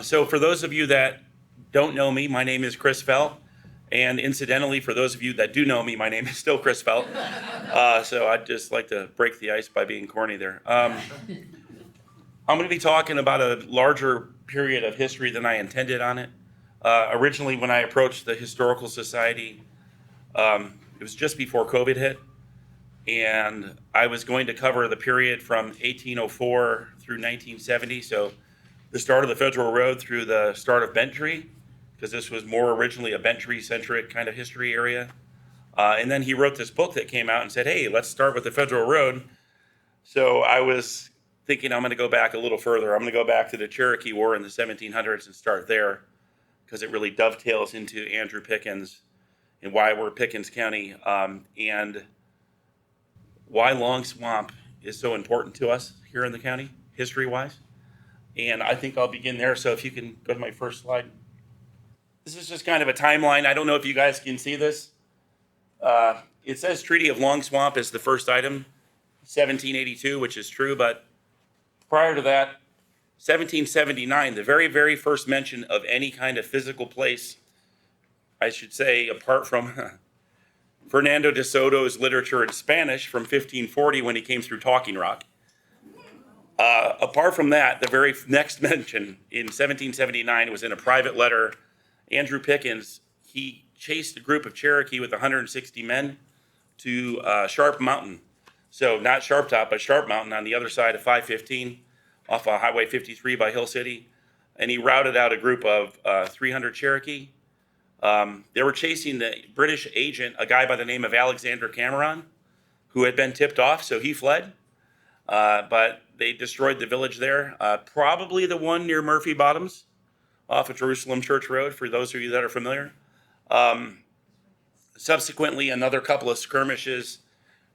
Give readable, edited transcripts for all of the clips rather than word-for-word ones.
So for those of you that don't know me, my name is Chris Feldt. And incidentally, for those of you that do know me, my name is still Chris Feldt. So I'd just like to break the ice by being corny there. I'm going to be talking about a larger period of history than I intended on it. Originally, when I approached the Historical Society, it was just before COVID hit. And I was going to cover the period from 1804 through 1970. So the start of the Federal Road through the start of Bentry, because this was more originally a Bentry-centric kind of history area. And then he wrote this book that came out and said, hey, let's start with the Federal Road. So I was thinking I'm going to go back a little further. I'm going to go back to the Cherokee War in the 1700s and start there, because it really dovetails into Andrew Pickens and why we're Pickens County, and why Long Swamp is so important to us here in the county, history-wise. And I think I'll begin there. So if you can go to my first slide. This is just kind of a timeline. I don't know if you guys can see this. It says Treaty of Long Swamp is the first item, 1782, which is true. But prior to that, 1779, the very, very first mention of any kind of physical place, I should say, apart from Fernando de Soto's literature in Spanish from 1540 when he came through Talking Rock. Apart from that, the very next mention in 1779 was in a private letter. Andrew Pickens, he chased a group of Cherokee with 160 men to Sharp Mountain. So not Sharp Top, but Sharp Mountain on the other side of 515 off of Highway 53 by Hill City. And he routed out a group of 300 Cherokee. They were chasing the British agent, a guy by the name of Alexander Cameron, who had been tipped off, so he fled. But they destroyed the village there, probably the one near Murphy Bottoms off of Jerusalem Church Road, for those of you that are familiar. Subsequently, another couple of skirmishes,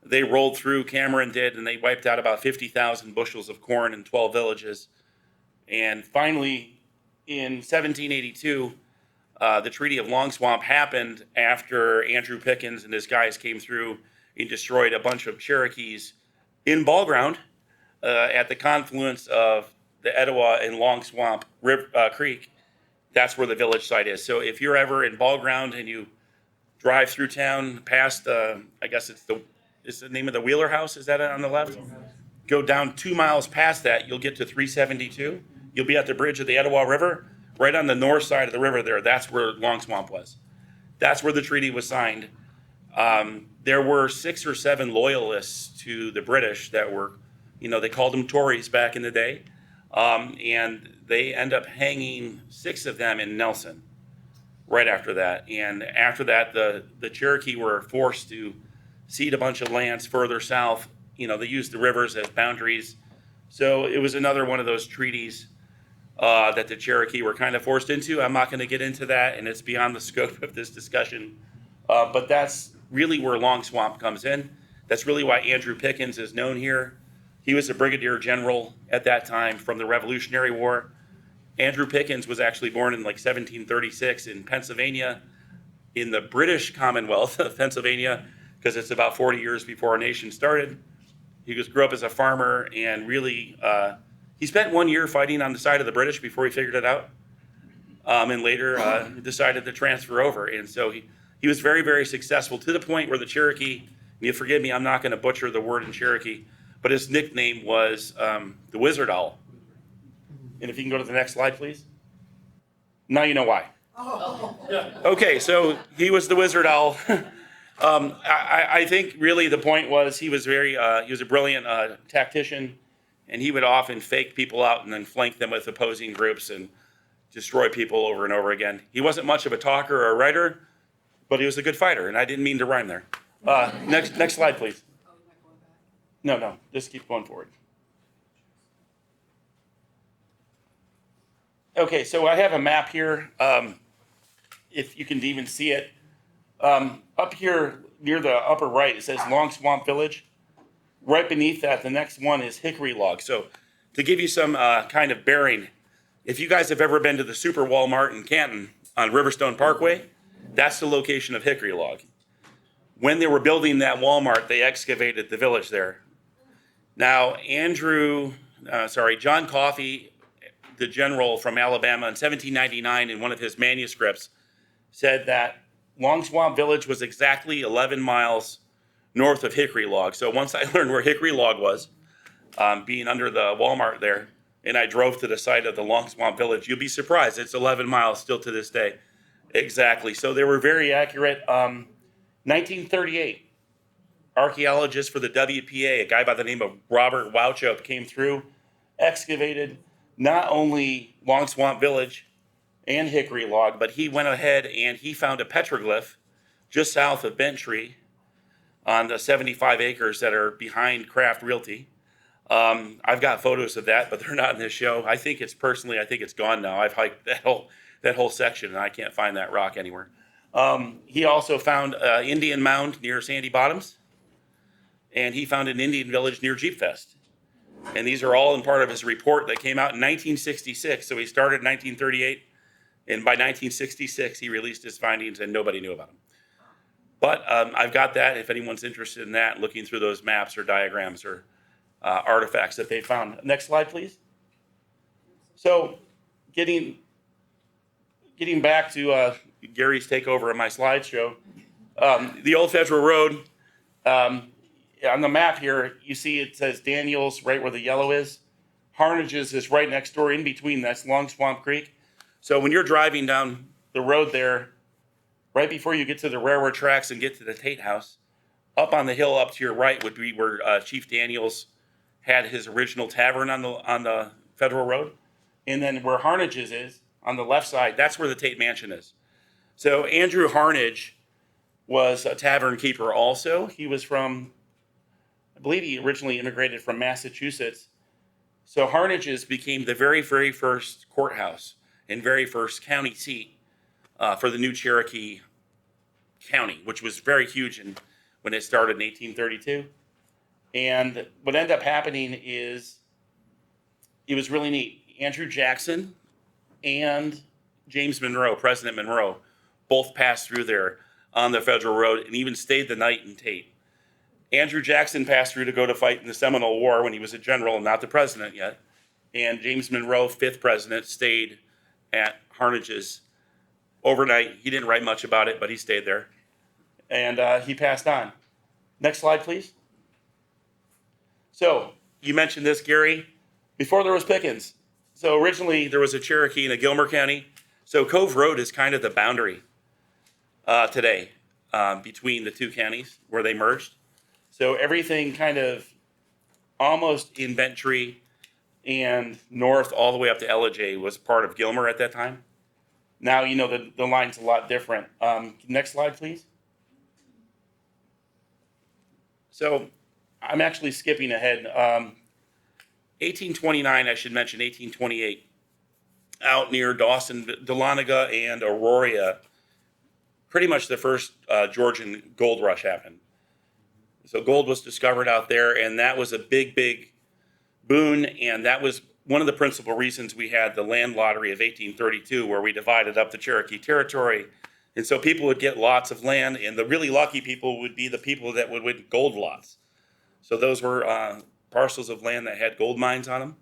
they rolled through, Cameron did, and they wiped out about 50,000 bushels of corn in 12 villages. And finally, in 1782, the Treaty of Long Swamp happened after Andrew Pickens and his guys came through and destroyed a bunch of Cherokees in ball ground at the confluence of the Etowah and Long Swamp Creek. That's where the village site is. So if you're ever in ball ground and you drive through town past, I guess it's the name of the Wheeler House, is that on the left? Go down 2 miles past that, you'll get to 372. You'll be at the bridge of the Etowah River. Right on the north side of the river there, that's where Long Swamp was. That's where the treaty was signed. There were 6 or 7 loyalists to the British that were, they called them Tories back in the day. And they end up hanging 6 of them in Nelson right after that. And after that, the Cherokee were forced to cede a bunch of lands further south. They used the rivers as boundaries. So it was another one of those treaties that the Cherokee were kind of forced into. I'm not going to get into that, and it's beyond the scope of this discussion. But that's really where Long Swamp comes in. That's really why Andrew Pickens is known here. He was a brigadier general at that time from the Revolutionary War. Andrew Pickens was actually born in 1736 in Pennsylvania, in the British Commonwealth of Pennsylvania, because it's about 40 years before our nation started. He grew up as a farmer, and really, he spent 1 year fighting on the side of the British before he figured it out, and later decided to transfer over. And so he was very, very successful, to the point where the Cherokee, and you forgive me, I'm not going to butcher the word in Cherokee, but his nickname was the Wizard Owl. And if you can go to the next slide, please. Now you know why. Okay, so he was the Wizard Owl. I think really the point was he was a brilliant tactician, and he would often fake people out and then flank them with opposing groups and destroy people over and over again. He wasn't much of a talker or a writer, but he was a good fighter, and I didn't mean to rhyme there. Next slide, please. No, just keep going forward. Okay, so I have a map here, if you can even see it. Up here near the upper right, it says Long Swamp Village. Right beneath that, the next one is Hickory Log. So to give you some kind of bearing, if you guys have ever been to the Super Walmart in Canton on Riverstone Parkway, that's the location of Hickory Log. When they were building that Walmart, they excavated the village there. Now, John Coffey the general from Alabama in 1799 in one of his manuscripts said that Long Swamp Village was exactly 11 miles north of Hickory Log. So once I learned where Hickory Log was, being under the Walmart there, and I drove to the site of the Long Swamp Village, you'll be surprised. It's 11 miles still to this day. Exactly. So they were very accurate. 1938, archaeologist for the WPA, a guy by the name of Robert Wauchope, came through, excavated not only Long Swamp Village and Hickory Log, but he went ahead and he found a petroglyph just south of Vantress on the 75 acres that are behind Craft Realty. I've got photos of that, but they're not in this show. I think it's gone now. I've hiked that whole section, and I can't find that rock anywhere. He also found an Indian mound near Sandy Bottoms, and he found an Indian village near Jeep Fest. And these are all in part of his report that came out in 1966. So he started in 1938, and by 1966, he released his findings, and nobody knew about them. But I've got that if anyone's interested in that, looking through those maps or diagrams or artifacts that they found. Next slide, please. So getting back to Gary's takeover of my slideshow, the old Federal Road, on the map here, you see it says Daniels right where the yellow is. Harnages is right next door in between. That's Long Swamp Creek. So when you're driving down the road there, right before you get to the railroad tracks and get to the Tate house, up on the hill up to your right would be where Chief Daniels had his original tavern on the Federal Road. And then where Harnages is, on the left side, that's where the Tate Mansion is. So Andrew Harnage was a tavern keeper also. He was from, I believe he originally immigrated from Massachusetts. So Harnages became the very, very first courthouse and very first county seat for the new Cherokee County, which was very huge when it started in 1832. And what ended up happening is, it was really neat. Andrew Jackson and James Monroe, President Monroe, both passed through there on the Federal Road and even stayed the night in Tate. Andrew Jackson passed through to go to fight in the Seminole War when he was a general and not the president yet. And James Monroe, 5th president, stayed at Harnages overnight. He didn't write much about it, but he stayed there. And he passed on. Next slide, please. So you mentioned this, Gary. Before there was Pickens. So originally there was a Cherokee in a Gilmer County. So Cove Road is kind of the boundary today between the two counties where they merged. So everything kind of almost in Ventress and north all the way up to Ellijay was part of Gilmer at that time. Now, the line's a lot different. Next slide, please. So I'm actually skipping ahead. 1829, I should mention 1828, out near Dawson, Dahlonega, and Aurora, pretty much the first Georgian gold rush happened. So gold was discovered out there, and that was a big, big boon, and that was one of the principal reasons we had the land lottery of 1832, where we divided up the Cherokee territory. And so people would get lots of land, and the really lucky people would be the people that would win gold lots. So those were parcels of land that had gold mines on them.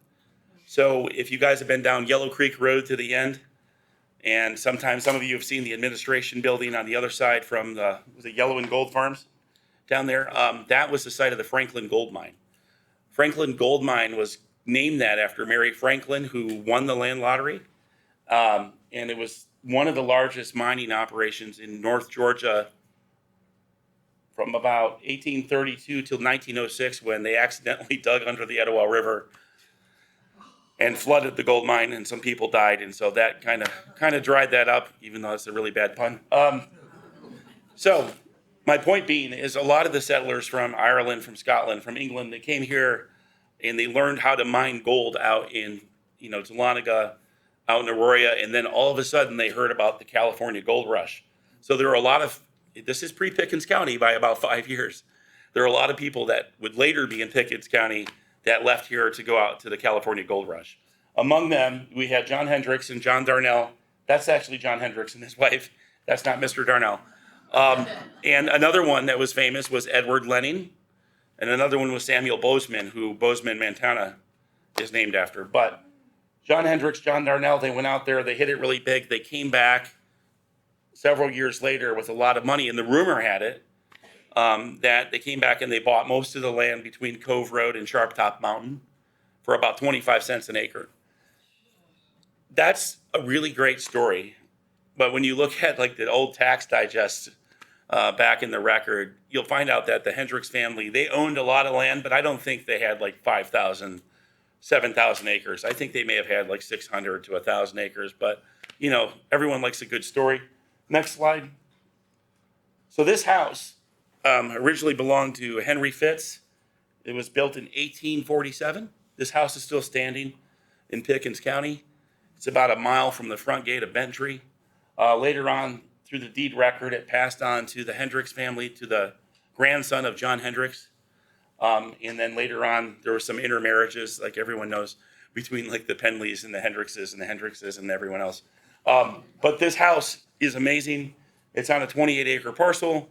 So if you guys have been down Yellow Creek Road to the end, and sometimes some of you have seen the administration building on the other side from the Yellow and Gold Farms down there, that was the site of the Franklin Gold Mine. Franklin Gold Mine was named that after Mary Franklin, who won the land lottery. And it was one of the largest mining operations in North Georgia from about 1832 till 1906, when they accidentally dug under the Etowah River and flooded the gold mine, and some people died. And so that kind of dried that up, even though it's a really bad pun. So my point being is, a lot of the settlers from Ireland, from Scotland, from England, they came here and they learned how to mine gold out in, Dahlonega, out in Aurora, and then all of a sudden they heard about the California gold rush. So there were a lot of, this is pre-Pickens County by about 5 years. There are a lot of people that would later be in Pickens County that left here to go out to the California gold rush. Among them, we had John Hendricks and John Darnell. That's actually John Hendricks and his wife. That's not Mr. Darnell. And another one that was famous was Edward Lenning. And another one was Samuel Bozeman, who Bozeman, Montana is named after. But John Hendricks, John Darnell, they went out there, they hit it really big. They came back several years later with a lot of money, and the rumor had it that they came back and they bought most of the land between Cove Road and Sharp Top Mountain for about 25 cents an acre. That's a really great story. But when you look at like the old tax digest back in the record, you'll find out that the Hendricks family, they owned a lot of land, but I don't think they had like 5,000, 7,000 acres. I think they may have had like 600 to 1,000 acres, but you know, everyone likes a good story. Next slide. So this house originally belonged to Henry Fitz. It was built in 1847. This house is still standing in Pickens County. It's about a mile from the front gate of Bentry. Later on, through the deed record, it passed on to the Hendricks family, to the grandson of John Hendricks. And then later on, there were some intermarriages, like everyone knows, between like the Penleys and the Hendrickses and everyone else. But this house is amazing. It's on a 28-acre parcel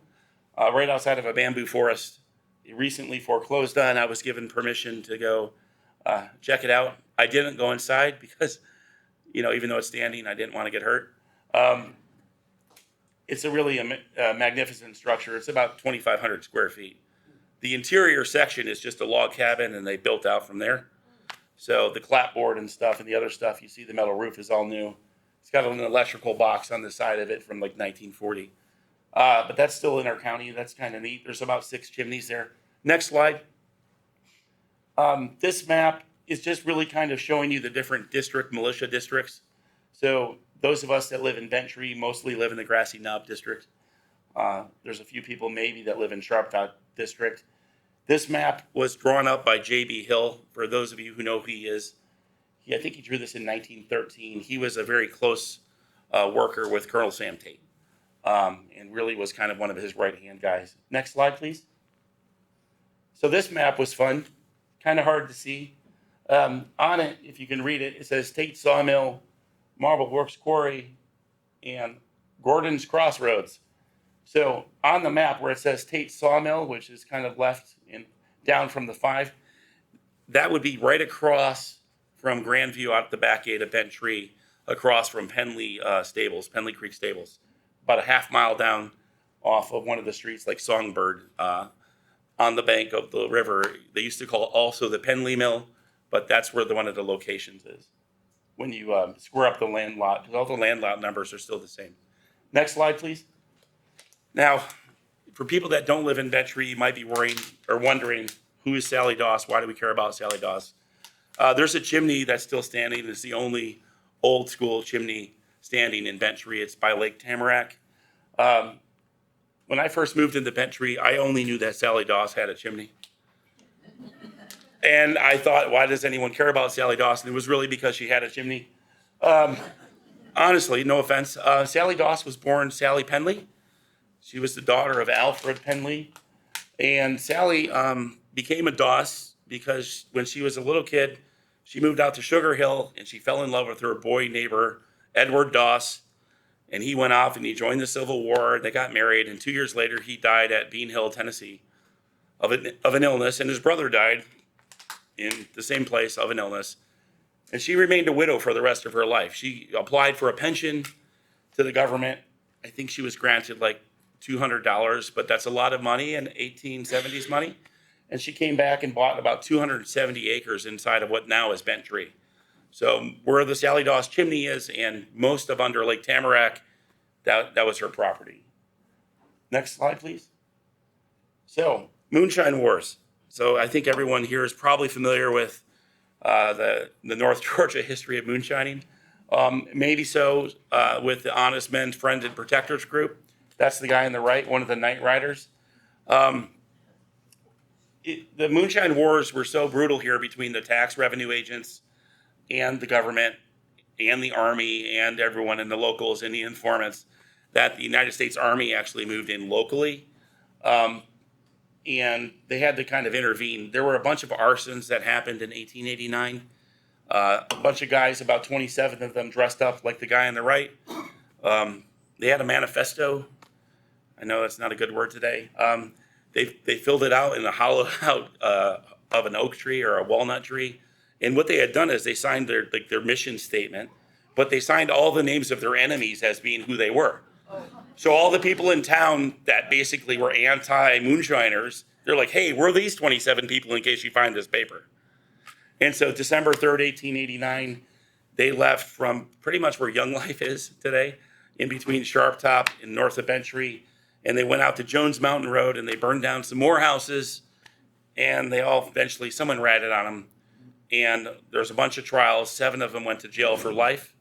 right outside of a bamboo forest. It recently foreclosed on. I was given permission to go check it out. I didn't go inside because, you know, even though it's standing, I didn't want to get hurt. It's a really magnificent structure. It's about 2,500 square feet. The interior section is just a log cabin, and they built out from there. So the clapboard and stuff and the other stuff, you see the metal roof is all new. It's got an electrical box on the side of it from like 1940. But that's still in our county. That's kind of neat. There's about 6 chimneys there. Next slide. This map is just really kind of showing you the different militia districts. So those of us that live in Bentry mostly live in the Grassy Knob district. There's a few people maybe that live in Sharp Top district. This map was drawn up by J.B. Hill. For those of you who know who he is, I think he drew this in 1913. He was a very close worker with Colonel Sam Tate, and really was kind of one of his right-hand guys. Next slide, please. So this map was fun, kind of hard to see. On it, if you can read it, it says Tate Sawmill, Marble Works Quarry, and Gordon's Crossroads. So on the map where it says Tate Sawmill, which is kind of left and down from the 5, that would be right across from Grandview out the back gate of Bentry, across from Penley Creek Stables, about a half mile down off of one of the streets like Songbird on the bank of the river. They used to call it also the Penley Mill, but that's where one of the locations is. When you square up the land lot, because all the land lot numbers are still the same. Next slide, please. Now, for people that don't live in Bentry, you might be worrying or wondering, who is Sally Doss? Why do we care about Sally Doss? There's a chimney that's still standing. It's the only old school chimney standing in Bentry. It's by Lake Tamarack. When I first moved into Bentry, I only knew that Sally Doss had a chimney. And I thought, why does anyone care about Sally Doss? And it was really because she had a chimney. Honestly, no offense. Sally Doss was born Sally Penley. She was the daughter of Alfred Penley. And Sally became a Doss because when she was a little kid, she moved out to Sugar Hill and she fell in love with her boy neighbor, Edward Doss. And he went off and he joined the Civil War. They got married. And 2 years later, he died at Bean Hill, Tennessee of an illness. And his brother died in the same place of an illness. And she remained a widow for the rest of her life. She applied for a pension to the government. I think she was granted like $200, but that's a lot of money in 1870s money. And she came back and bought about 270 acres inside of what now is Bentry. So where the Sally Doss chimney is and most of under Lake Tamarack, that was her property. Next slide, please. So Moonshine Wars. So I think everyone here is probably familiar with the North Georgia history of moonshining. Maybe so with the Honest Men's Friends and Protectors group. That's the guy on the right, one of the Night Riders. The Moonshine Wars were so brutal here between the tax revenue agents and the government and the Army and everyone and the locals and the informants that the United States Army actually moved in locally. And they had to kind of intervene. There were a bunch of arsons that happened in 1889. A bunch of guys, about 27 of them dressed up like the guy on the right. They had a manifesto. I know that's not a good word today. They filled it out in a hollow out of an oak tree or a walnut tree, And what they had done is they signed their mission statement, but they signed all the names of their enemies as being who they were. So all the people in town that basically were anti-moonshiners, they're like, hey, we're these 27 people in case you find this paper. And so December 3rd, 1889, they left from pretty much where Young Life is today, in between Sharp Top and north of Bentry. And they went out to Jones Mountain Road and they burned down some more houses. And they all eventually, someone ratted on them. And there's a bunch of trials. 7 of them went to jail for life.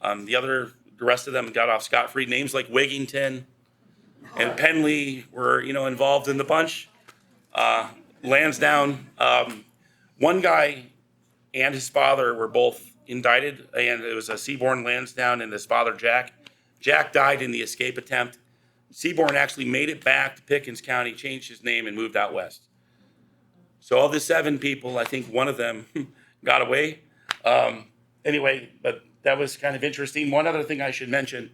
The rest of them got off scot-free. Names like Whittington and Penley were, involved in the bunch. Lansdowne, one guy and his father were both indicted, and it was a Seaborn Lansdowne and his father Jack. Jack died in the escape attempt. Seaborn actually made it back to Pickens County, changed his name, and moved out west. So of the 7 people, I think one of them got away. Anyway, but that was kind of interesting. One other thing I should mention,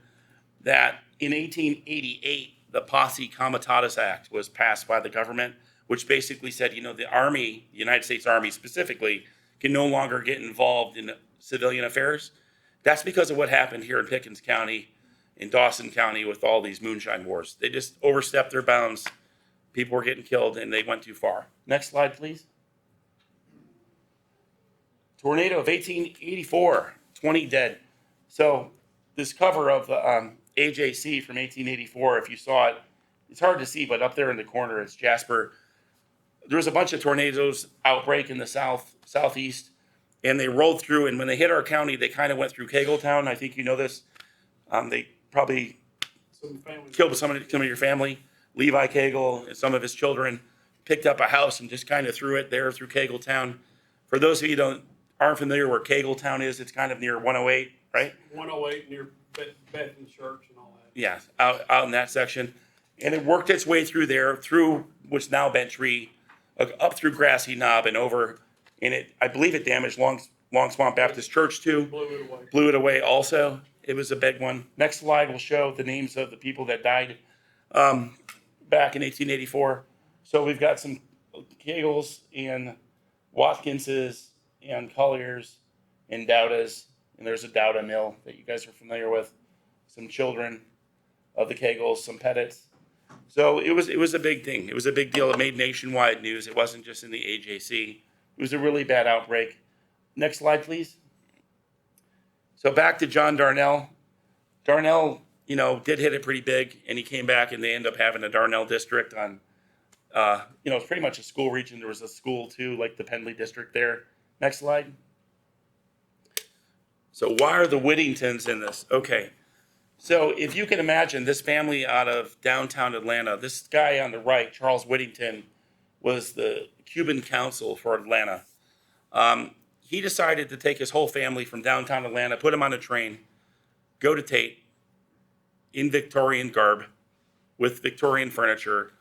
that in 1888, the Posse Comitatus Act was passed by the government, which basically said, the Army, the United States Army specifically, can no longer get involved in civilian affairs. That's because of what happened here in Pickens County, in Dawson County, with all these moonshine wars. They just overstepped their bounds. People were getting killed, and they went too far. Next slide, please. Tornado of 1884, 20 dead. So this cover of the AJC from 1884, if you saw it, it's hard to see, but up there in the corner is Jasper. There was a bunch of tornadoes outbreak in the southeast, and they rolled through, and when they hit our county, they kind of went through Cagletown. I think you know this. They probably killed some of your family. Levi Cagle and some of his children picked up a house and just kind of threw it there through Cagletown. For those of you who aren't familiar where Cagletown is, it's kind of near 108, right? 108 near Bethany Church and all that. Yeah, out in that section. And it worked its way through there, through what's now Bentry, up through Grassy Knob and over. And I believe it damaged Long Swamp Baptist Church too. Blew it away also. It was a big one. Next slide will show the names of the people that died back in 1884. So we've got some Kegels and Watkinses and Colliers and Dowdas. And there's a Dowda mill that you guys are familiar with. Some children of the Kegels, some Pettits. So it was a big thing. It was a big deal. It made nationwide news. It wasn't just in the AJC. It was a really bad outbreak. Next slide, please. So back to John Darnell. Darnell, did hit it pretty big, and he came back, and they ended up having a Darnell district on, it's pretty much a school region. There was a school too, like the Penley district there. Next slide. So why are the Whittingtons in this? Okay. So if you can imagine this family out of downtown Atlanta, this guy on the right, Charles Whittington, was the Cuban consul for Atlanta. He decided to take his whole family from downtown Atlanta, put them on a train, go to Tate in Victorian garb with Victorian furniture,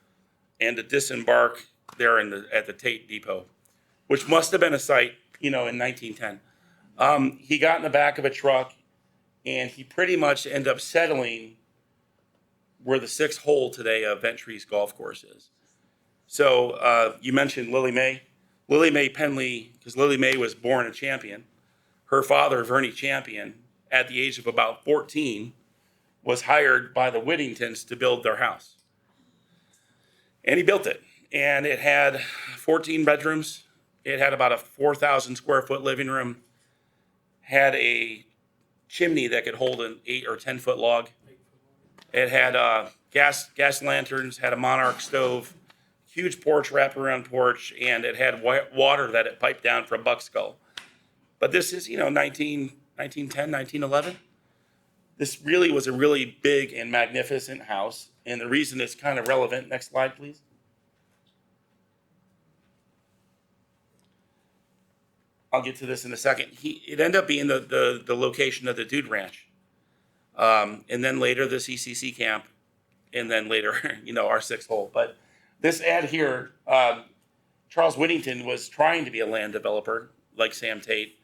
and to disembark there at the Tate Depot, which must have been a sight, in 1910. He got in the back of a truck, and he pretty much ended up settling where the 6th hole today of Ventry's golf course is. So you mentioned Lily Mae. Lily Mae Penley, because Lily Mae was born a champion. Her father, Vernie Champion, at the age of about 14, was hired by the Whittingtons to build their house. And he built it. And it had 14 bedrooms. It had about a 4,000 square foot living room. Had a chimney that could hold an 8 or 10 foot log. It had gas lanterns, had a Monarch stove, huge porch, wraparound porch, and it had water that it piped down from Buckskull. But this is, 1910, 1911. This really was a really big and magnificent house. And the reason it's kind of relevant, next slide, please. I'll get to this in a second. It ended up being the location of the Dude Ranch. And then later the CCC camp. And then later, our 6th hole. But this ad here, Charles Whittington was trying to be a land developer, like Sam Tate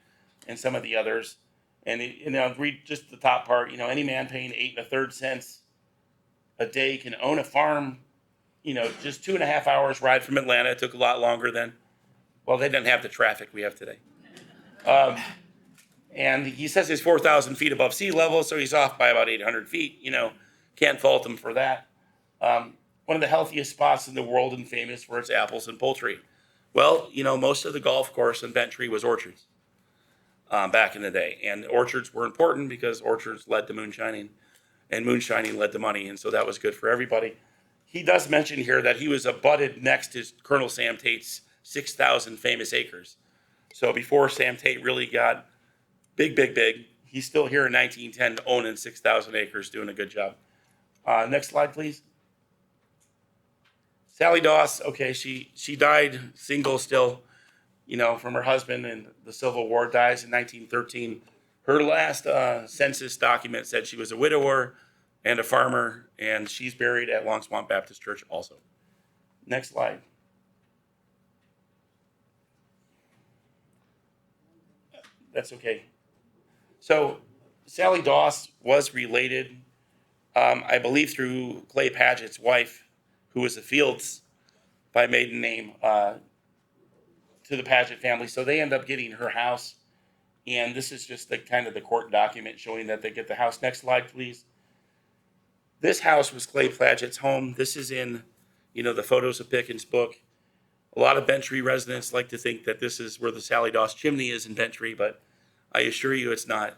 and some of the others. And read just the top part. Any man paying 8 1/3 cents a day can own a farm. Just 2.5 hours ride from Atlanta. It took a lot longer then. Well, they didn't have the traffic we have today. And he says he's 4,000 feet above sea level, so he's off by about 800 feet. Can't fault him for that. One of the healthiest spots in the world and famous for its apples and poultry. Well, most of the golf course in Ventress was orchards back in the day. And orchards were important because orchards led to moonshining, and moonshining led to money. And so that was good for everybody. He does mention here that he was abutted next to Colonel Sam Tate's 6,000 famous acres. So before Sam Tate really got big, he's still here in 1910 owning 6,000 acres, doing a good job. Next slide, please. Sally Doss, okay, she died single still, from her husband in the Civil War, dies in 1913. Her last census document said she was a widower and a farmer, and she's buried at Long Swamp Baptist Church also. Next slide. That's okay. So Sally Doss was related, I believe, through Clay Paget's wife, who was the Fields by maiden name, to the Paget family. So they end up getting her house. And this is just the kind of the court document showing that they get the house. Next slide, please. This house was Clay Paget's home. This is in, the photos of Pickens' book. A lot of Ventress residents like to think that this is where the Sally Doss chimney is in Ventress, but I assure you it's not.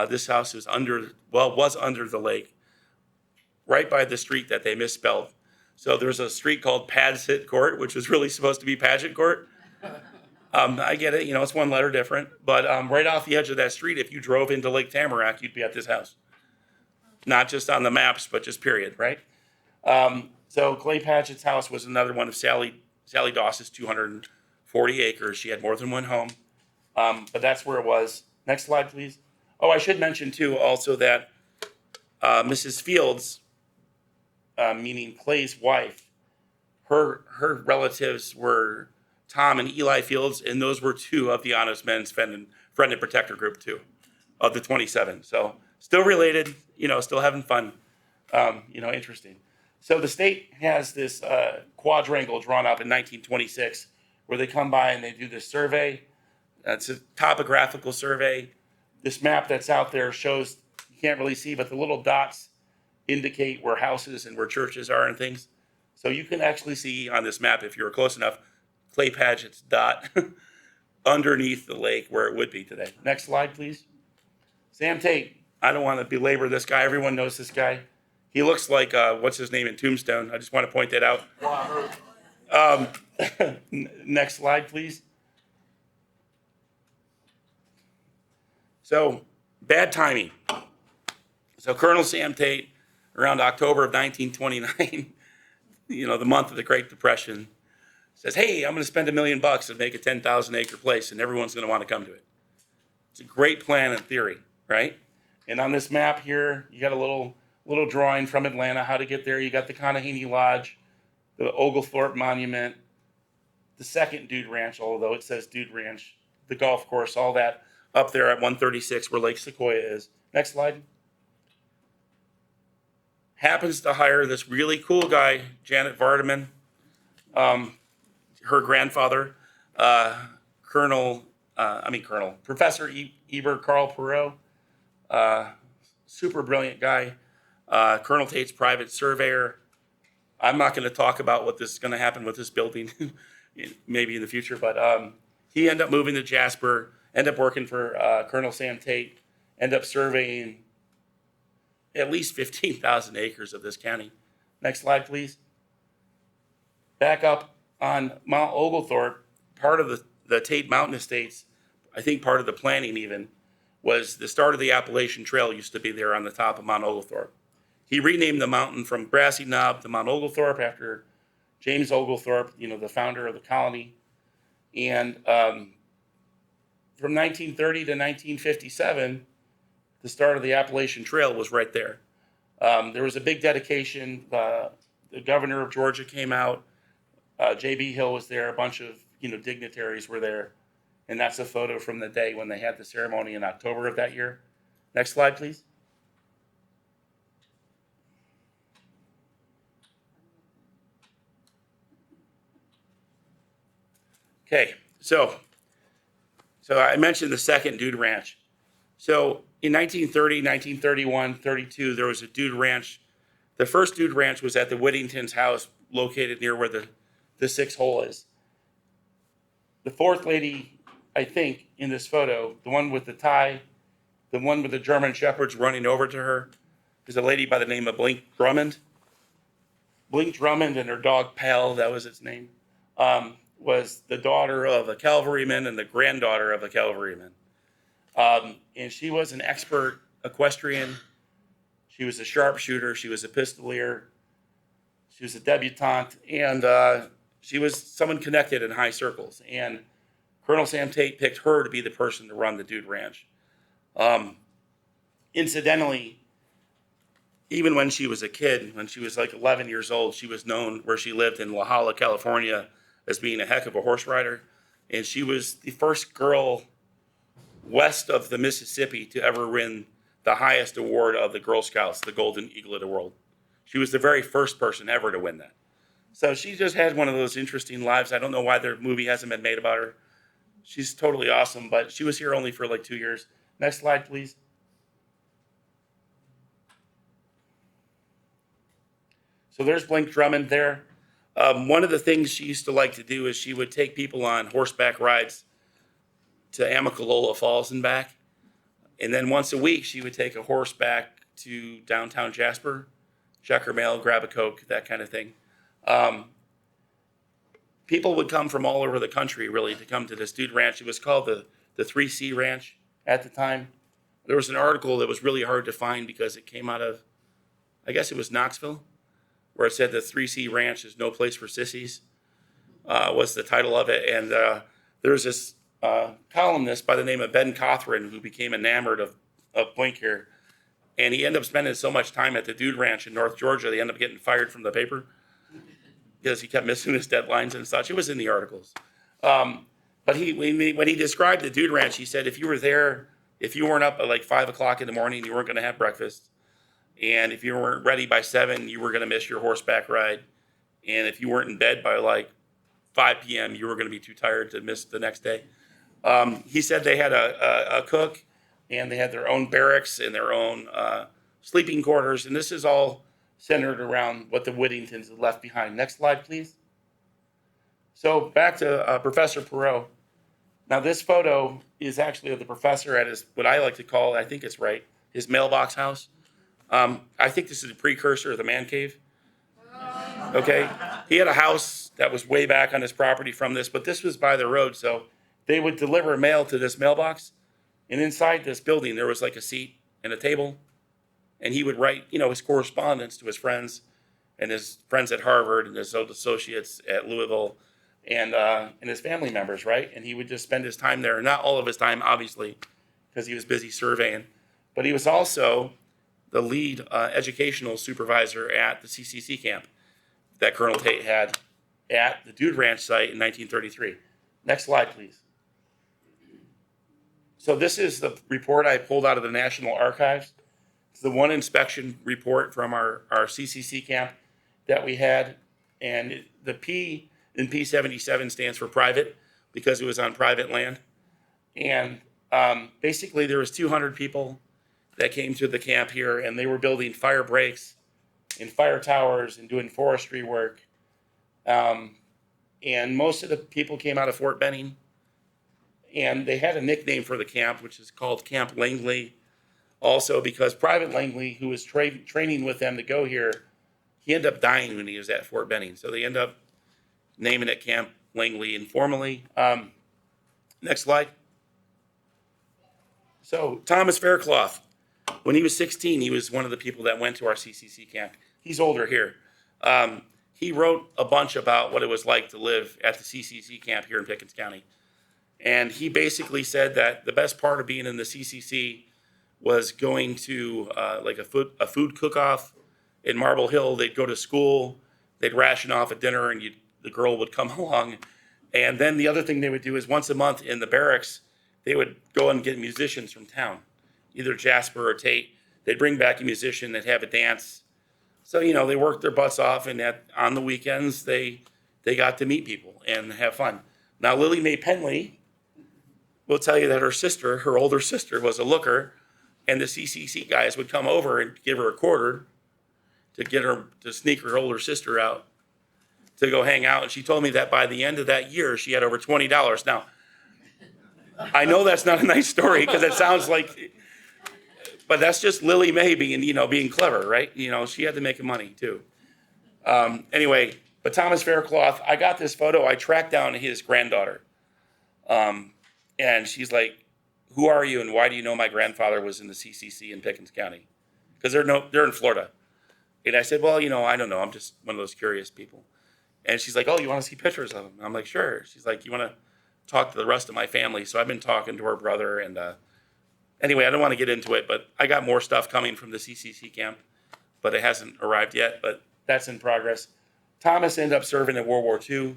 This house was under the lake, right by the street that they misspelled. So there's a street called Padsit Court, which was really supposed to be Paget Court. I get it, it's one letter different, but right off the edge of that street, if you drove into Lake Tamarack, you'd be at this house. Not just on the maps, but just period, right? So Clay Paget's house was another one of Sally Doss's 240 acres. She had more than one home, but that's where it was. Next slide, please. Oh, I should mention too also that Mrs. Fields, meaning Clay's wife, her relatives were Tom and Eli Fields, and those were two of the Honest Men's Friend and Protector Group too, of the 27. So still related, still having fun, interesting. So the state has this quadrangle drawn up in 1926 where they come by and they do this survey. It's a topographical survey. This map that's out there shows, you can't really see, but the little dots indicate where houses and where churches are and things. So you can actually see on this map, if you're close enough, Clay Paget's dot underneath the lake where it would be today. Next slide, please. Sam Tate. I don't want to belabor this guy. Everyone knows this guy. He looks like, what's his name in Tombstone? I just want to point that out. Next slide, please. So, bad timing. So Colonel Sam Tate, around October of 1929, the month of the Great Depression, says, hey, I'm going to spend $1 million and make a 10,000 acre place, and everyone's going to want to come to it. It's a great plan in theory, right? And on this map here, you got a little drawing from Atlanta, how to get there. You got the Konahany Lodge, the Oglethorpe Monument, the second Dude Ranch, although it says Dude Ranch, the golf course, all that up there at 136 where Lake Sequoia is. Next slide. Happens to hire this really cool guy, Janet Vardaman, her grandfather, Professor Eber Carl Perot, super brilliant guy, Colonel Tate's private surveyor. I'm not going to talk about what this is going to happen with this building, maybe in the future, but he ended up moving to Jasper, ended up working for Colonel Sam Tate, ended up surveying at least 15,000 acres of this county. Next slide, please. Back up on Mount Oglethorpe, part of the Tate Mountain Estates, I think part of the planning even, was the start of the Appalachian Trail used to be there on the top of Mount Oglethorpe. He renamed the mountain from Grassy Knob to Mount Oglethorpe after James Oglethorpe, the founder of the colony. And from 1930 to 1957, the start of the Appalachian Trail was right there. There was a big dedication. The governor of Georgia came out. J.B. Hill was there. A bunch of dignitaries were there. And that's a photo from the day when they had the ceremony in October of that year. Next slide, please. Okay, so So I mentioned the second dude ranch. So in 1930, 1931, 32, there was a dude ranch. The first dude ranch was at the Whittington's house located near where the 6 hole is. The fourth lady, I think, in this photo, the one with the tie, the one with the German shepherds running over to her, is a lady by the name of Blink Drummond. Blink Drummond and her dog Pal, that was its name, was the daughter of a cavalryman and the granddaughter of a cavalryman. And she was an expert equestrian. She was a sharpshooter. She was a pistolier. She was a debutante. And she was someone connected in high circles. And Colonel Sam Tate picked her to be the person to run the Dude Ranch. Incidentally, even when she was a kid, when she was like 11 years old, she was known where she lived in La Jolla, California, as being a heck of a horse rider. And she was the first girl west of the Mississippi to ever win the highest award of the Girl Scouts, the Golden Eaglet Award. She was the very first person ever to win that. So she just had one of those interesting lives. I don't know why their movie hasn't been made about her. She's totally awesome, but she was here only for like 2 years. Next slide, please. So there's Blink Drummond there. One of the things she used to like to do is she would take people on horseback rides to Amicalola Falls and back. And then once a week, she would take a horse back to downtown Jasper, check her mail, grab a Coke, that kind of thing. People would come from all over the country, really, to come to this dude ranch. It was called the 3C Ranch at the time. There was an article that was really hard to find because it came out of, I guess it was Knoxville, where it said the 3C Ranch is no place for sissies, was the title of it. And there's this columnist by the name of Ben Cothran who became enamored of Blink here. And he ended up spending so much time at the Dude Ranch in North Georgia, they ended up getting fired from the paper because he kept missing his deadlines and such. It was in the articles. But when he described the Dude Ranch, he said if you were there, if you weren't up at like 5 o'clock in the morning, you weren't going to have breakfast. And if you weren't ready by 7, you were going to miss your horseback ride. And if you weren't in bed by like 5 p.m., you were going to be too tired to miss the next day. He said they had a cook, and they had their own barracks and their own sleeping quarters. And this is all centered around what the Whittingtons had left behind. Next slide, please. So back to Professor Perot. Now this photo is actually of the professor at his, what I like to call, I think it's right, his mailbox house. I think this is a precursor of the man cave. Okay, he had a house that was way back on his property from this, but this was by the road, so they would deliver mail to this mailbox, and inside this building there was like a seat and a table, and he would write, his correspondence to his friends and his friends at Harvard and his old associates at Louisville and his family members, right? And he would just spend his time there, not all of his time, obviously, because he was busy surveying, but he was also the lead educational supervisor at the CCC camp that Colonel Tate had at the Dude Ranch site in 1933. Next slide, please. So this is the report I pulled out of the National Archives. It's the one inspection report from our CCC camp that we had. And the P in P77 stands for private because it was on private land. And basically there was 200 people that came to the camp here, and they were building fire breaks and fire towers and doing forestry work. And most of the people came out of Fort Benning. And they had a nickname for the camp, which is called Camp Langley. Also because Private Langley, who was training with them to go here, he ended up dying when he was at Fort Benning. So they end up naming it Camp Langley informally. Next slide. So Thomas Faircloth, when he was 16, he was one of the people that went to our CCC camp. He's older here. He wrote a bunch about what it was like to live at the CCC camp here in Pickens County. And he basically said that the best part of being in the CCC was going to like a food cook-off in Marble Hill. They'd go to school, they'd ration off at dinner, and the girl would come along. And then the other thing they would do is once a month in the barracks, they would go and get musicians from town, either Jasper or Tate. They'd bring back a musician, they'd have a dance. So, they worked their butts off, and on the weekends, they got to meet people and have fun. Now, Lily Mae Penley will tell you that her older sister, was a looker, and the CCC guys would come over and give her a quarter to get her to sneak her older sister out to go hang out. And she told me that by the end of that year, she had over $20. Now, I know that's not a nice story because it sounds like, but that's just Lily Mae being clever, right? She had to make money too. Anyway, but Thomas Faircloth, I got this photo. I tracked down his granddaughter. And she's like, who are you and why do you know my grandfather was in the CCC in Pickens County? Because they're in Florida. And I said, well, I don't know. I'm just one of those curious people. And she's like, oh, you want to see pictures of him? I'm like, sure. She's like, you want to talk to the rest of my family? So I've been talking to her brother. And anyway, I don't want to get into it, but I got more stuff coming from the CCC camp, but it hasn't arrived yet, but that's in progress. Thomas ended up serving in World War II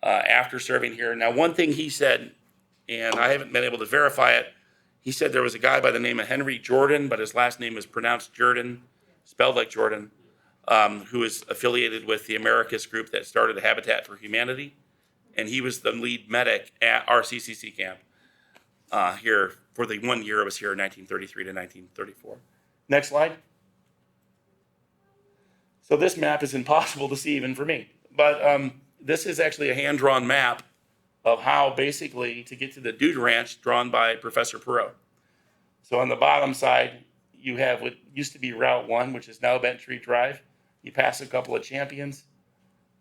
after serving here. Now, one thing he said, and I haven't been able to verify it, he said there was a guy by the name of Henry Jordan, but his last name is pronounced Jordan, spelled like Jordan, who is affiliated with the Americas group that started Habitat for Humanity. And he was the lead medic at our CCC camp here for the 1 year I was here in 1933 to 1934. Next slide. So this map is impossible to see even for me. But this is actually a hand-drawn map of how basically to get to the Dude Ranch drawn by Professor Perot. So on the bottom side, you have what used to be Route 1, which is now Bent Tree Drive. You pass a couple of Champions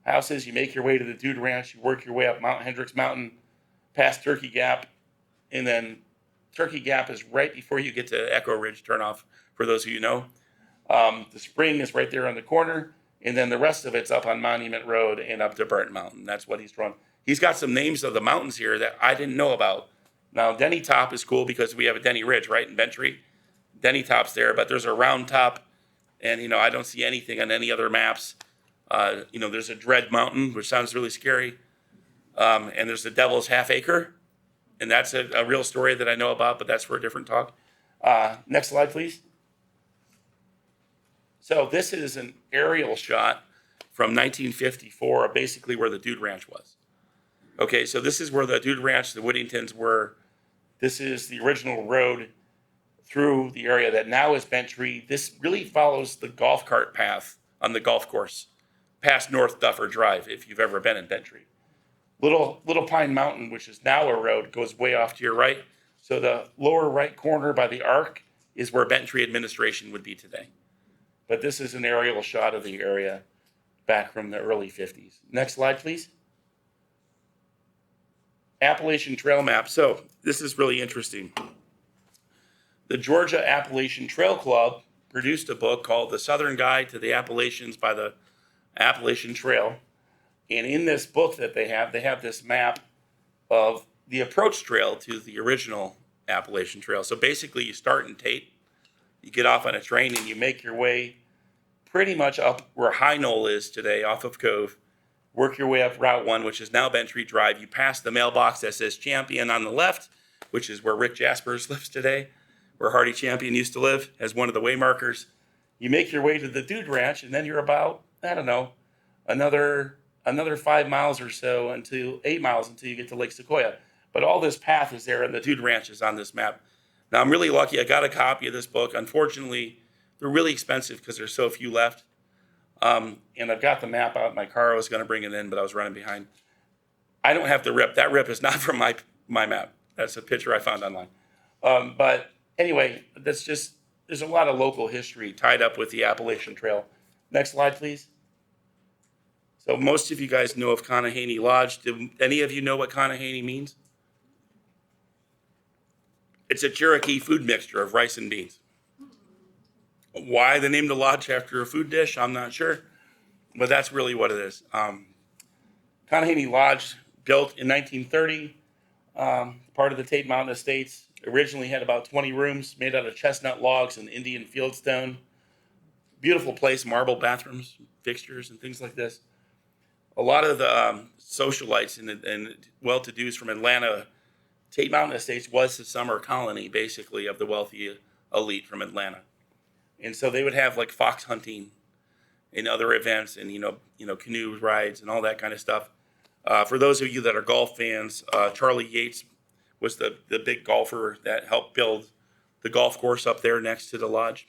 houses, you make your way to the Dude Ranch, you work your way up Mount Hendricks Mountain, past Turkey Gap, and then Turkey Gap is right before you get to Echo Ridge turnoff, for those of you who know. The spring is right there on the corner, and then the rest of it's up on Monument Road and up to Burnt Mountain. That's what he's drawn. He's got some names of the mountains here that I didn't know about. Now, Denny Top is cool because we have a Denny Ridge, right, in Bentry. Denny Top's there, but there's a Round Top, and, I don't see anything on any other maps. There's a Dread Mountain, which sounds really scary, and there's the Devil's Half Acre, and that's a real story that I know about, but that's for a different talk. Next slide, please. So this is an aerial shot from 1954, basically where the Dude Ranch was. Okay, so this is where the Dude Ranch, the Whittingtons were. This is the original road through the area that now is Bentry. This really follows the golf cart path on the golf course, past North Duffer Drive, if you've ever been in Bentry. Little Pine Mountain, which is now a road, goes way off to your right. So the lower right corner by the Arc is where Bentry administration would be today. But this is an aerial shot of the area back from the early 50s. Next slide, please. Appalachian Trail map. So this is really interesting. The Georgia Appalachian Trail Club produced a book called The Southern Guide to the Appalachians by the Appalachian Trail. And in this book that they have this map of the approach trail to the original Appalachian Trail. So basically you start in Tate, you get off on a train and you make your way pretty much up where High Knoll is today off of Cove, work your way up Route 1, which is now Bentry Drive. You pass the mailbox that says Champion on the left, which is where Rick Jaspers lives today, where Hardy Champion used to live as one of the waymarkers. You make your way to the Dude Ranch, and then you're about, another 5 miles or so 8 miles until you get to Lake Sequoia. But all this path is there, and the Dude Ranch is on this map. Now, I'm really lucky. I got a copy of this book. Unfortunately, they're really expensive because there's so few left. And I've got the map out in my car. I was going to bring it in, but I was running behind. I don't have the rip. That rip is not from my map. That's a picture I found online. But anyway, there's a lot of local history tied up with the Appalachian Trail. Next slide, please. So most of you guys know of Konahany Lodge. Do any of you know what Konahany means? It's a Cherokee food mixture of rice and beans. Why they named the lodge after a food dish, I'm not sure, but that's really what it is. Konahany Lodge, built in 1930, part of the Tate Mountain Estates, originally had about 20 rooms made out of chestnut logs and Indian fieldstone. Beautiful place, marble bathrooms, fixtures, and things like this. A lot of the socialites and well-to-dos from Atlanta, Tate Mountain Estates was the summer colony, basically, of the wealthy elite from Atlanta. And so they would have like fox hunting and other events and, canoe rides and all that kind of stuff. For those of you that are golf fans, Charlie Yates was the big golfer that helped build the golf course up there next to the lodge,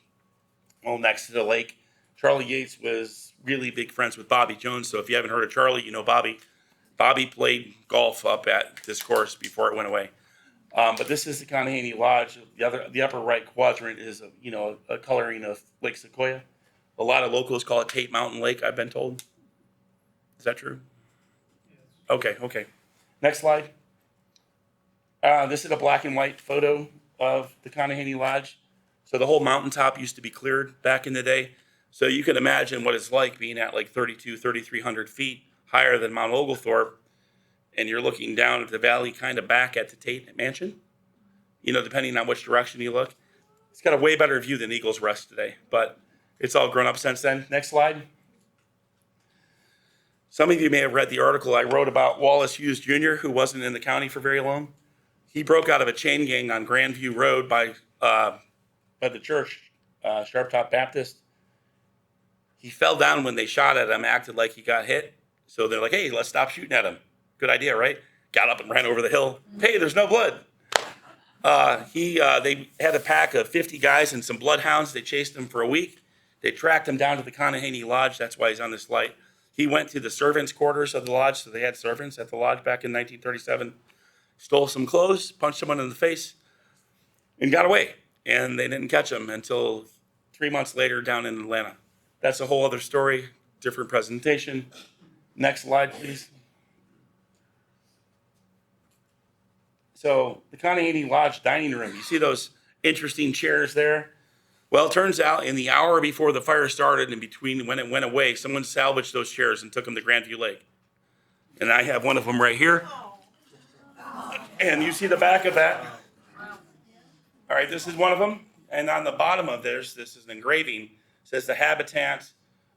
well, next to the lake. Charlie Yates was really big friends with Bobby Jones. So if you haven't heard of Charlie, you know Bobby. Bobby played golf up at this course before it went away. But this is the Konahany Lodge. The upper right quadrant is a coloring of Lake Sequoia. A lot of locals call it Tate Mountain Lake, I've been told. Is that true? Okay. Next slide. This is a black and white photo of the Konahany Lodge. So the whole mountaintop used to be cleared back in the day. So you can imagine what it's like being at like 3,300 feet higher than Mount Oglethorpe. And you're looking down at the valley, kind of back at the Tate Mansion, depending on which direction you look. It's got a way better view than Eagles Rest today, but it's all grown up since then. Next slide. Some of you may have read the article I wrote about Wallace Hughes Jr., who wasn't in the county for very long. He broke out of a chain gang on Grandview Road by the church, Sharp Top Baptist. He fell down when they shot at him, acted like he got hit. So they're like, hey, let's stop shooting at him. Good idea, right? Got up and ran over the hill. Hey, there's no blood. They had a pack of 50 guys and some bloodhounds. They chased him for a week. They tracked him down to the Konahany Lodge. That's why he's on this slide. He went to the servants' quarters of the lodge, so they had servants at the lodge back in 1937. Stole some clothes, punched someone in the face, and got away. And they didn't catch him until 3 months later down in Atlanta. That's a whole other story, different presentation. Next slide, please. So the Konahany Lodge dining room, you see those interesting chairs there? Well, it turns out in the hour before the fire started and between when it went away, someone salvaged those chairs and took them to Grandview Lake. And I have one of them right here. And you see the back of that. All right, this is one of them. And on the bottom of this is an engraving. It says the Habitat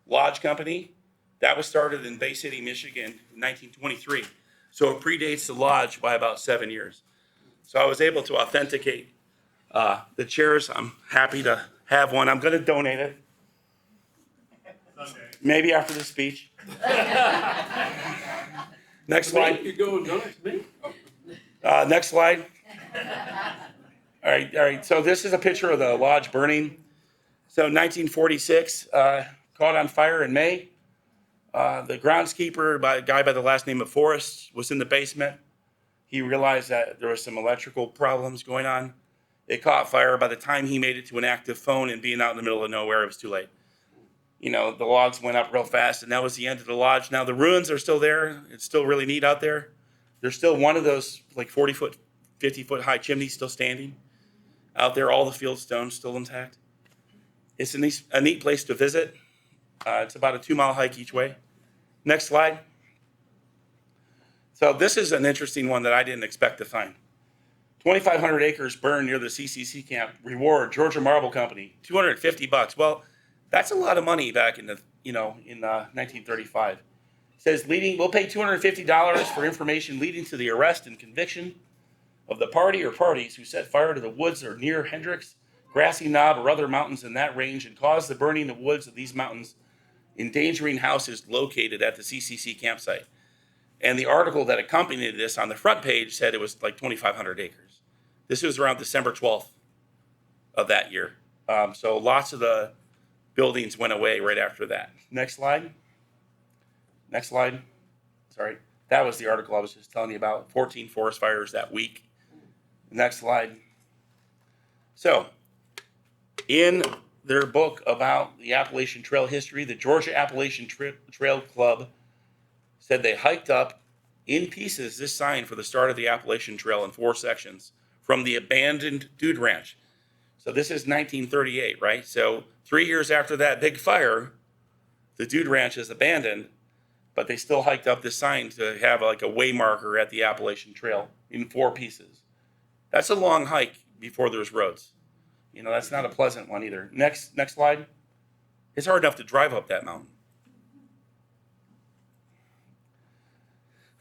Lodge Company. That was started in Bay City, Michigan in 1923. So it predates the lodge by about 7 years. So I was able to authenticate the chairs. I'm happy to have one. I'm going to donate it. Maybe after the speech. Next slide. You go and donate to me? Next slide. All right. So this is a picture of the lodge burning. So 1946, caught on fire in May. The groundskeeper, a guy by the last name of Forrest, was in the basement. He realized that there was some electrical problems going on. It caught fire. By the time he made it to an active phone and being out in the middle of nowhere, it was too late. The logs went up real fast, and that was the end of the lodge. Now the ruins are still there. It's still really neat out there. There's still one of those like 40-foot, 50-foot high chimneys still standing out there. All the field stones still intact. It's a neat place to visit. It's about a 2-mile hike each way. Next slide. So this is an interesting one that I didn't expect to find. 2,500 acres burned near the CCC camp. Reward, Georgia Marble Company, $250. Well, that's a lot of money back in 1935. It says we'll pay $250 for information leading to the arrest and conviction of the party or parties who set fire to the woods or near Hendricks, Grassy Knob, or other mountains in that range and caused the burning of woods of these mountains, endangering houses located at the CCC campsite. And the article that accompanied this on the front page said it was like 2,500 acres. This was around December 12th of that year. So lots of the buildings went away right after that. Next slide. Sorry. That was the article I was just telling you about. 14 forest fires that week. Next slide. So in their book about the Appalachian Trail history, the Georgia Appalachian Trail Club said they hiked up in pieces this sign for the start of the Appalachian Trail in 4 sections from the abandoned Dude Ranch. So this is 1938, right? So 3 years after that big fire, the Dude Ranch is abandoned, but they still hiked up this sign to have like a way marker at the Appalachian Trail in 4 pieces. That's a long hike before there's roads. That's not a pleasant one either. Next slide. It's hard enough to drive up that mountain.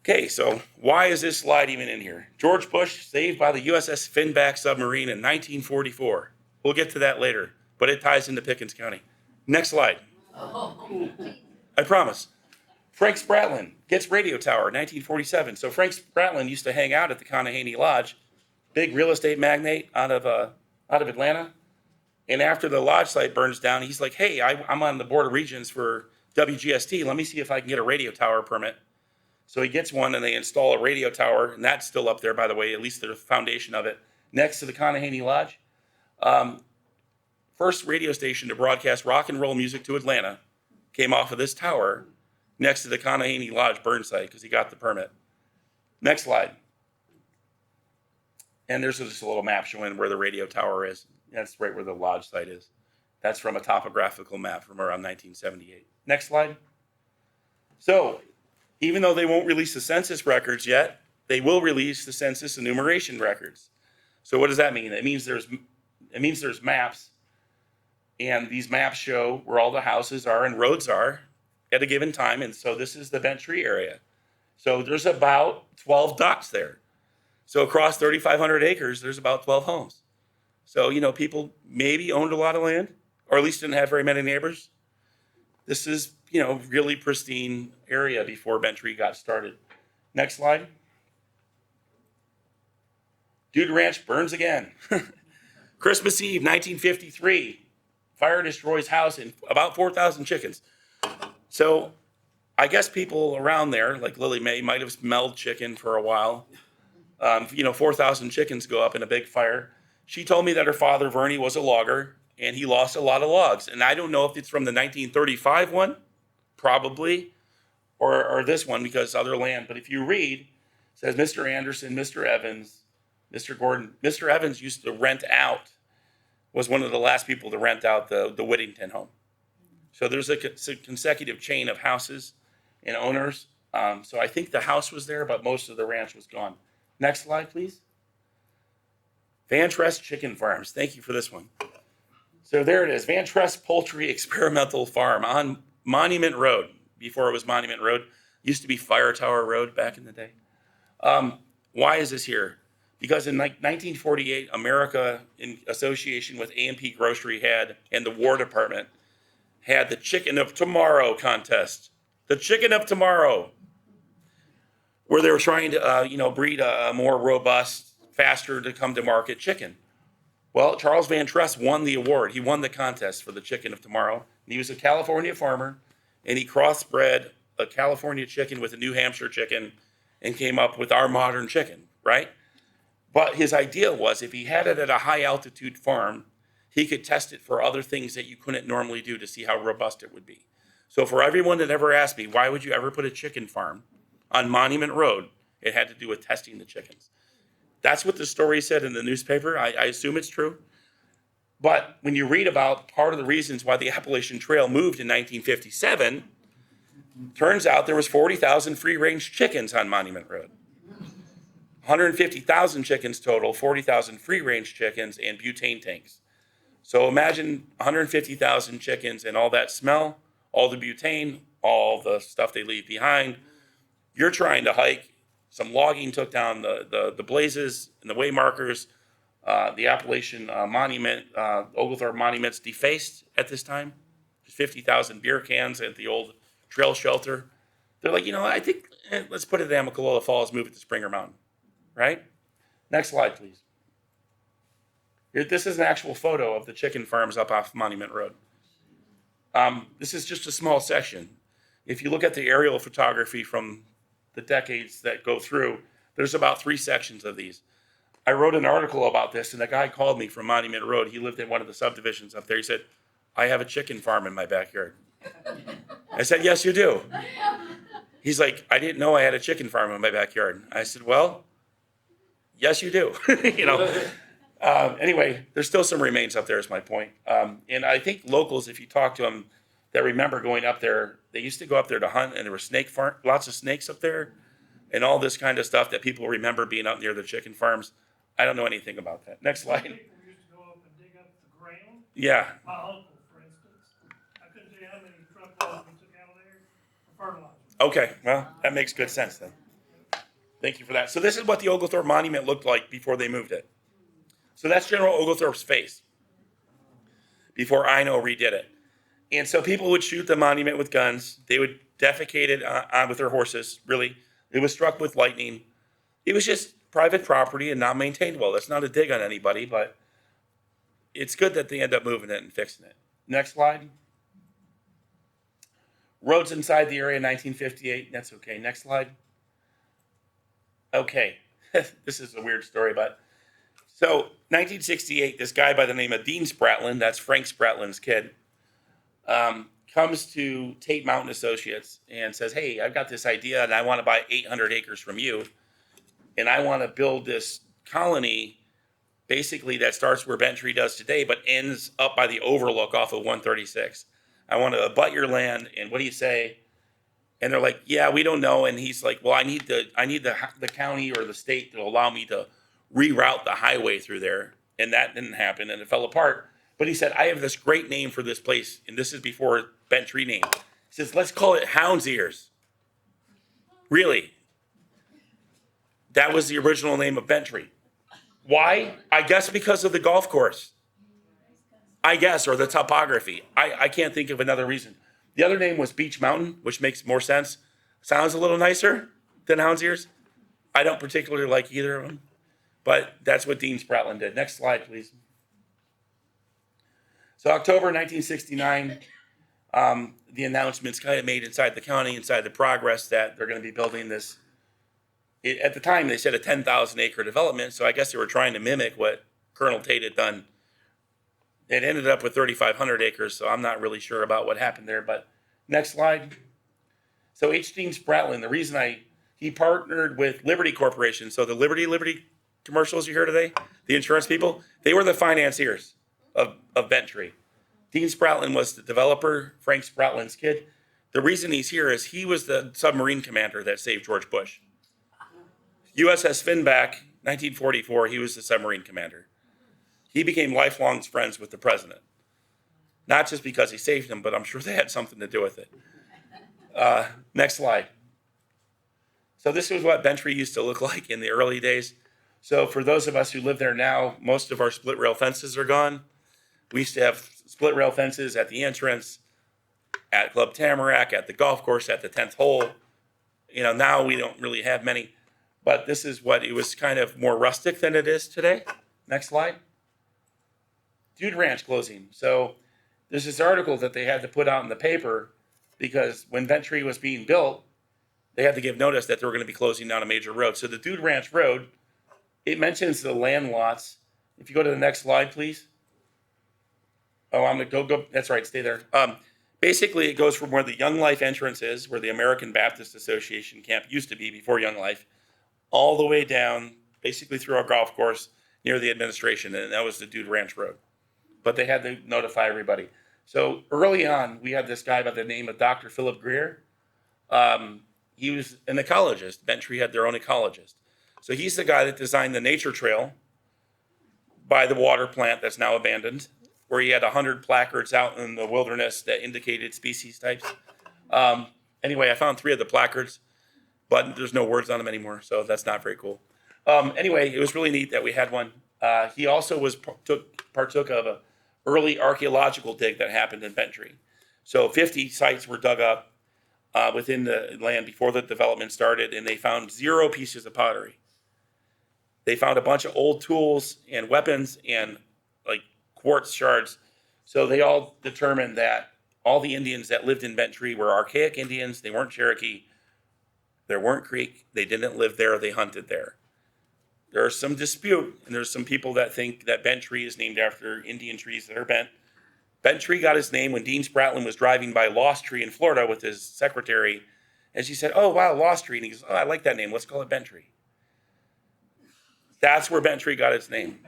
Okay, so why is this slide even in here? George Bush saved by the USS Finback submarine in 1944. We'll get to that later, but it ties into Pickens County. Next slide. I promise. Frank Spratlin gets radio tower, 1947. So Frank Spratlin used to hang out at the Konahany Lodge big real estate magnate out of Atlanta. And after the lodge site burns down, he's like, hey, I'm on the board of regents for WGST. Let me see if I can get a radio tower permit. So he gets one and they install a radio tower, and that's still up there, by the way, at least the foundation of it, next to the Konahany Lodge. First radio station to broadcast rock and roll music to Atlanta came off of this tower next to the Konahany Lodge burn site because he got the permit. Next slide. And there's just a little map showing where the radio tower is. That's right where the lodge site is. That's from a topographical map from around 1978. Next slide. So even though they won't release the census records yet, they will release the census enumeration records. So what does that mean? It means there's maps, and these maps show where all the houses are and roads are at a given time. And so this is the Vantress area. So there's about 12 dots there. So across 3,500 acres, there's about 12 homes. So, people maybe owned a lot of land, or at least didn't have very many neighbors. This is, really pristine area before Vantress got started. Next slide. Dude Ranch burns again. Christmas Eve, 1953. Fire destroys house and about 4,000 chickens. So I guess people around there, like Lily Mae, might have smelled chicken for a while. 4,000 chickens go up in a big fire. She told me that her father, Vernie, was a logger, and he lost a lot of logs. And I don't know if it's from the 1935 one, probably, or this one, because other land. But if you read, it says Mr. Anderson, Mr. Evans, Mr. Gordon. Mr. Evans used to rent out, was one of the last people to rent out the Whittington home. So there's a consecutive chain of houses and owners. So I think the house was there, but most of the ranch was gone. Next slide, please. Vantress Chicken Farms. Thank you for this one. So there it is, Vantress Poultry Experimental Farm on Monument Road. Before it was Monument Road, used to be Fire Tower Road back in the day. Why is this here? Because in 1948, America, in association with A&P Grocery and the War Department, had the Chicken of Tomorrow contest. The Chicken of Tomorrow, where they were trying to, breed a more robust, faster to come to market chicken. Well, Charles Vantress won the award. He won the contest for the Chicken of Tomorrow. And he was a California farmer, and he crossbred a California chicken with a New Hampshire chicken and came up with our modern chicken, right? But his idea was if he had it at a high altitude farm, he could test it for other things that you couldn't normally do to see how robust it would be. So for everyone that ever asked me, why would you ever put a chicken farm on Monument Road, it had to do with testing the chickens. That's what the story said in the newspaper. I assume it's true. But when you read about part of the reasons why the Appalachian Trail moved in 1957, turns out there was 40,000 free-range chickens on Monument Road. 150,000 chickens total, 40,000 free-range chickens, and butane tanks. So imagine 150,000 chickens and all that smell, all the butane, all the stuff they leave behind. You're trying to hike. Some logging took down the blazes and the way markers. The Appalachian Monument, Oglethorpe Monument's defaced at this time. There's 50,000 beer cans at the old trail shelter. They're like, I think let's put it at Amicalola Falls, move it to Springer Mountain, right? Next slide, please. This is an actual photo of the chicken farms up off Monument Road. This is just a small section. If you look at the aerial photography from the decades that go through, there's about 3 sections of these. I wrote an article about this, and a guy called me from Monument Road. He lived in one of the subdivisions up there. He said, I have a chicken farm in my backyard. I said, yes, you do. He's like, I didn't know I had a chicken farm in my backyard. I said, well, yes, you do. Anyway, there's still some remains up there is my point. And I think locals, if you talk to them, that remember going up there, they used to go up there to hunt, and there were lots of snakes up there and all this kind of stuff that people remember being up near the chicken farms. I don't know anything about that. Next slide. People used to go up and dig up the ground. Yeah. My uncle, for instance, I couldn't tell you how many truckloads we took out of there for fertilizer. Okay, well, that makes good sense then. Thank you for that. So this is what the Oglethorpe Monument looked like before they moved it. So that's General Oglethorpe's face before Ino redid it. And so people would shoot the monument with guns. They would defecate it on with their horses, really. It was struck with lightning. It was just private property and not maintained well. That's not a dig on anybody, but it's good that they end up moving it and fixing it. Next slide. Roads inside the area, 1958. That's okay. Next slide. Okay. This is a weird story, but so 1968, this guy by the name of Dean Spratlin, that's Frank Spratlin's kid, comes to Tate Mountain Associates and says, hey, I've got this idea and I want to buy 800 acres from you. And I want to build this colony basically that starts where Ventress does today, but ends up by the overlook off of 136. I want to abut your land. And what do you say? And they're like, yeah, we don't know. And he's like, well, I need the county or the state to allow me to reroute the highway through there. And that didn't happen and it fell apart. But he said, I have this great name for this place. And this is before Ventress name. He says, let's call it Hound's Ears. Really? That was the original name of Ventress. Why? I guess because of the golf course. I guess, or the topography. I can't think of another reason. The other name was Beach Mountain, which makes more sense. Sounds a little nicer than Hound's Ears. I don't particularly like either of them, but that's what Dean Spratlin did. Next slide, please. So October 1969, the announcement's kind of made inside the county, inside the progress, that they're going to be building this. At the time, they said a 10,000 acre development, so I guess they were trying to mimic what Colonel Tate had done. It ended up with 3,500 acres, so I'm not really sure about what happened there, but next slide. So H. Dean Spratlin, the reason he partnered with Liberty Corporation, so the Liberty commercials you hear today, the insurance people, they were the financiers of Ventress. Dean Spratlin was the developer, Frank Spratlin's kid. The reason he's here is he was the submarine commander that saved George Bush. USS Finback, 1944, he was the submarine commander. He became lifelong friends with the president. Not just because he saved him, but I'm sure they had something to do with it. Next slide. So this was what Ventress used to look like in the early days. So for those of us who live there now, most of our split rail fences are gone. We used to have split rail fences at the entrance, at Club Tamarack, at the golf course, at the 10th hole. Now we don't really have many. But this is what it was, kind of more rustic than it is today. Next slide. Dude Ranch closing. So there's this article that they had to put out in the paper because when Ventress was being built, they had to give notice that they were going to be closing down a major road. So the Dude Ranch Road, it mentions the land lots. If you go to the next slide, please. Oh, I'm going to go. That's right. Stay there. Basically, it goes from where the Young Life entrance is, where the American Baptist Association camp used to be before Young Life, all the way down, basically through our golf course near the administration, and that was the Dude Ranch Road. But they had to notify everybody. So early on, we had this guy by the name of Dr. Philip Greer. He was an ecologist. Ventress had their own ecologist. So he's the guy that designed the nature trail by the water plant that's now abandoned, where he had 100 placards out in the wilderness that indicated species types. Anyway, I found 3 of the placards, but there's no words on them anymore, so that's not very cool. Anyway, it was really neat that we had one. He also partook of an early archeological dig that happened in Ventress. So 50 sites were dug up within the land before the development started, and they found 0 pieces of pottery. They found a bunch of old tools and weapons and like quartz shards. So they all determined that all the Indians that lived in Ventress were archaic Indians. They weren't Cherokee. There weren't Creek. They didn't live there. They hunted there. There's some dispute, and there's some people that think that Ventress is named after Indian trees that are bent. Ventress got his name when Dean Spratlin was driving by Lost Tree in Florida with his secretary, and she said, "Oh, wow, Lost Tree." And he goes, "Oh, I like that name. Let's call it Ventress." That's where Ventress got its name.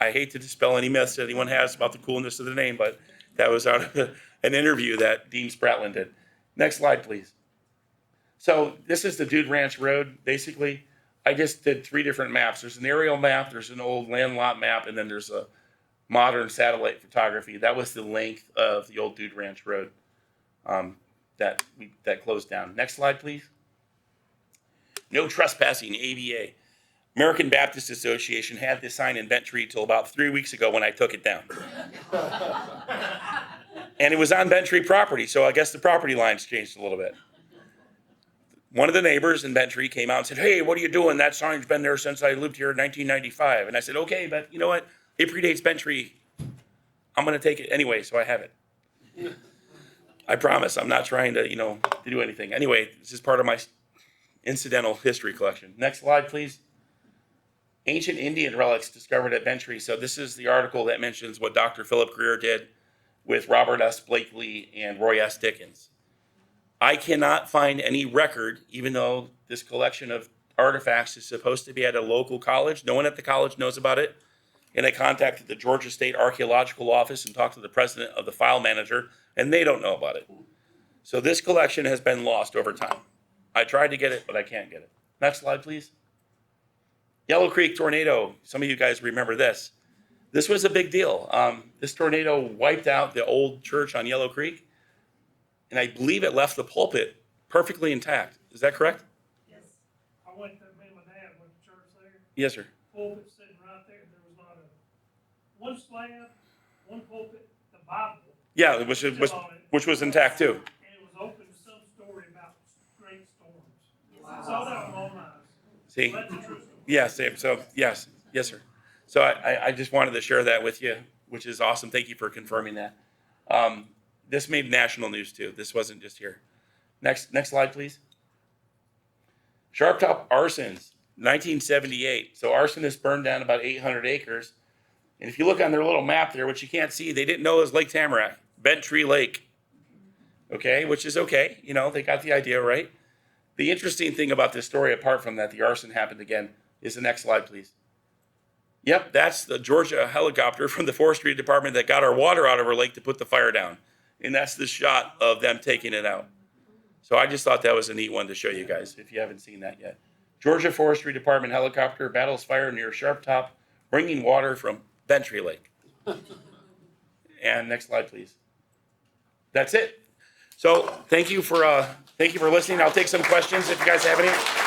I hate to dispel any myths that anyone has about the coolness of the name, but that was out of an interview that Dean Spratlin did. Next slide, please. So this is the Dude Ranch Road. Basically, I just did 3 different maps. There's an aerial map, there's an old land lot map, and then there's a modern satellite photography. That was the length of the old Dude Ranch Road that closed down. Next slide, please. No trespassing, ABA. American Baptist Association had this sign in Ventress till about 3 weeks ago when I took it down. And it was on Ventress property, so I guess the property lines changed a little bit. one of the neighbors in Bentry came out and said, "Hey, what are you doing? That sign's been there since I lived here in 1995. And I said, "Okay, but you know what? It predates Bentry. I'm going to take it anyway, so I have it." I promise I'm not trying to, to do anything. Anyway, this is part of my incidental history collection. Next slide, please. Ancient Indian relics discovered at Bentry. So this is the article that mentions what Dr. Philip Greer did with Robert S. Blakely and Roy S. Dickens. I cannot find any record, even though this collection of artifacts is supposed to be at a local college. No one at the college knows about it. And I contacted the Georgia State Archeological Office and talked to the president of the file manager, and they don't know about it. So this collection has been lost over time. I tried to get it, but I can't get it. Next slide, please. Yellow Creek tornado. Some of you guys remember this. This was a big deal. This tornado wiped out the old church on Yellow Creek, and I believe it left the pulpit perfectly intact. Is that correct? Yes. I went there, me and my dad went to church there. Yes, sir. Pulpit sitting right there. There was not one slab, one pulpit, the Bible. Yeah, which was intact too. And it was open to some story about great storms. Wow. So that was all nice. See? Let the truth. Yes, so yes, sir. So I just wanted to share that with you, which is awesome. Thank you for confirming that. This made national news too. This wasn't just here. Next slide, please. Sharptop Arsons, 1978. So Arsonist burned down about 800 acres. And if you look on their little map there, which you can't see, they didn't know it was Lake Tamarack, Bentry Lake. Okay, which is okay. They got the idea right. The interesting thing about this story, apart from that the arson happened again, is the next slide, please. Yep, that's the Georgia helicopter from the forestry department that got our water out of our lake to put the fire down. And that's the shot of them taking it out. So I just thought that was a neat one to show you guys, if you haven't seen that yet. Georgia Forestry Department helicopter battles fire near Sharptop, bringing water from Bentry Lake. And next slide, please. That's it. So thank you for listening. I'll take some questions if you guys have any.